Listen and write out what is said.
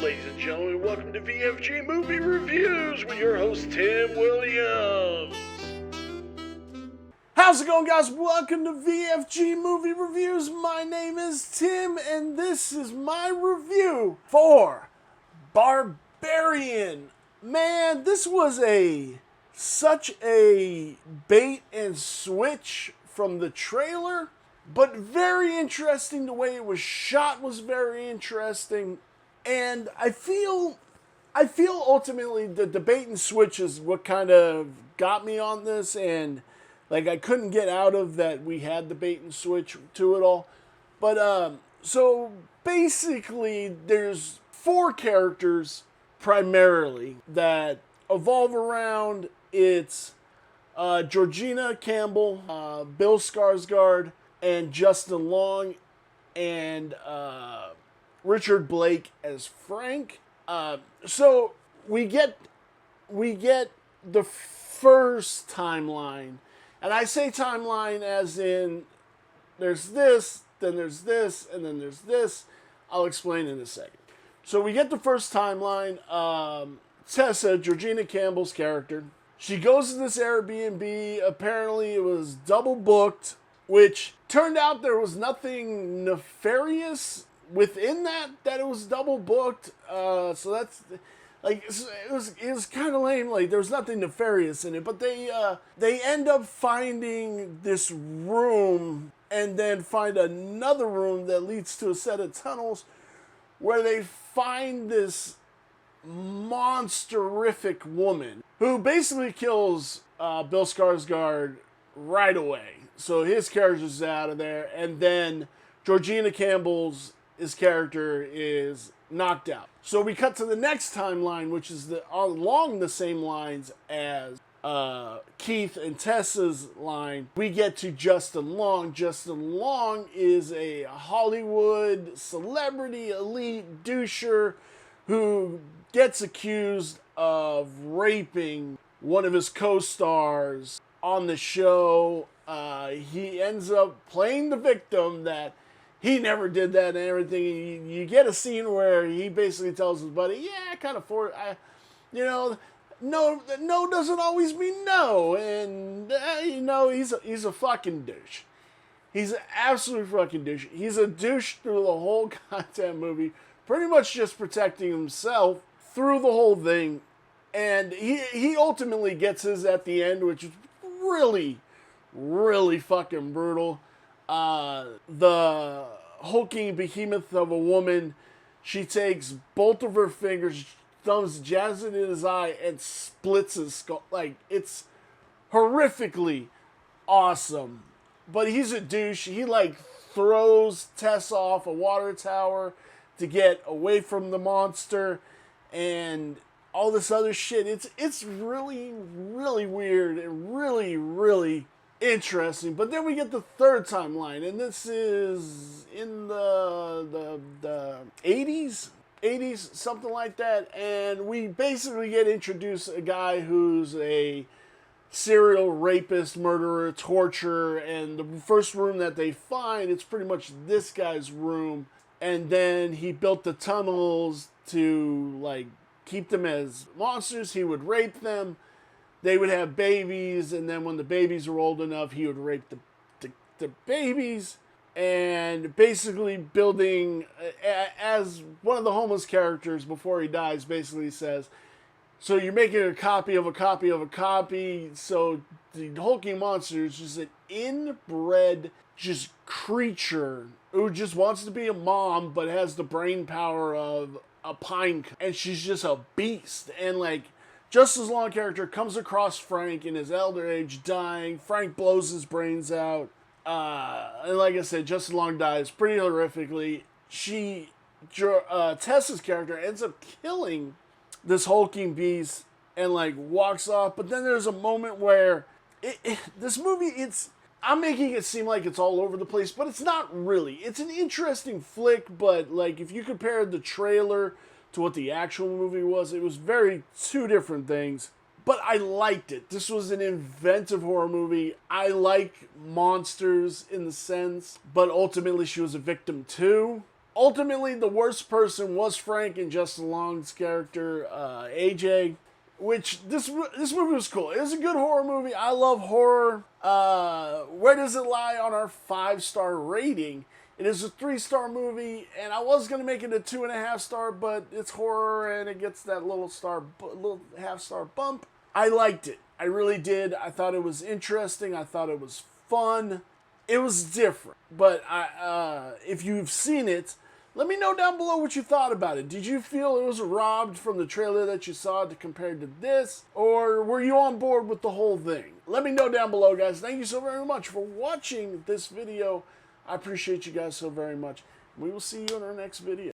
Ladies and gentlemen, welcome to VFG Movie Reviews with your host, Tim Williams. How's it going, guys? Welcome to VFG Movie Reviews. My name is Tim, and this is my review for Barbarian. Man, this was such a bait and switch from the trailer, but very interesting. The way it was shot was very interesting. And I feel ultimately the debate and switch is what kind of got me on this, and like I couldn't get out of that we had the bait and switch to it all. But so basically there's four characters primarily that evolve around. It's Georgina Campbell, Bill Skarsgård, and Justin Long, and Richard Blake as Frank. So we get the first timeline, and I say timeline as in there's this, then there's this, and then there's this. I'll explain in a second. So we get the first timeline. Tessa, Georgina Campbell's character, she goes to this Airbnb. Apparently it was double booked, which turned out there was nothing nefarious within that it was double booked. So that's like, it was kind of lame. Like, there was nothing nefarious in it, but they end up finding this room and then find another room that leads to a set of tunnels where they find this monsterific woman who basically kills Bill Skarsgård right away. So his character's out of there, and then Georgina Campbell's character is knocked out. So we cut to the next timeline, which is along the same lines as Keith and Tessa's line. We get to Justin Long. Justin Long is a Hollywood celebrity elite doucher who gets accused of raping one of his co-stars on the show. He ends up playing the victim that he never did that and everything. You get a scene where he basically tells his buddy, "Yeah, I kind of no doesn't always mean no," and he's a fucking douche. He's an absolute fucking douche. He's a douche through the whole goddamn movie, pretty much just protecting himself through the whole thing, and he ultimately gets his at the end, which is really, really fucking brutal. The hulking behemoth of a woman, she takes both of her fingers, thumbs, jabs it in his eye, and splits his skull. Like, it's horrifically awesome. But he's a douche. He like throws Tess off a water tower to get away from the monster and all this other shit. It's really, really weird and really, really interesting. But then we get the third timeline, and this is in the 80s, something like that, and we basically get introduced a guy who's a serial rapist, murderer, torturer, and the first room that they find, it's pretty much this guy's room, and then he built the tunnels to like keep them as monsters. He would rape them. They would have babies, and then when the babies were old enough, he would rape the babies, and basically building, as one of the homeless characters before he dies basically says, so you're making a copy of a copy of a copy. So the hulking monster is just an inbred just creature who just wants to be a mom, but has the brain power of a pine cone, and she's just a beast. And like, Justin Long character comes across Frank in his elder age dying. Frank blows his brains out. And like I said, Justin Long dies pretty horrifically. Tessa's character ends up killing this hulking beast and like walks off. But then there's a moment where this movie, I'm making it seem like it's all over the place, but it's not really. It's an interesting flick, but like if you compare the trailer to what the actual movie was, it was very two different things. But I liked it. This was an inventive horror movie. I like monsters in the sense, but ultimately she was a victim too. Ultimately, the worst person was Frank and Justin Long's character, AJ. Which, this movie was cool. It was a good horror movie. I love horror. Where does it lie on our 5-star rating? It is a 3-star movie, and I was going to make it a 2.5-star, but it's horror, and it gets that little half-star bump. I liked it. I really did. I thought it was interesting. I thought it was fun. It was different. But if you've seen it, let me know down below what you thought about it. Did you feel it was robbed from the trailer that you saw compared to this? Or were you on board with the whole thing? Let me know down below, guys. Thank you so very much for watching this video. I appreciate you guys so very much. We will see you in our next video.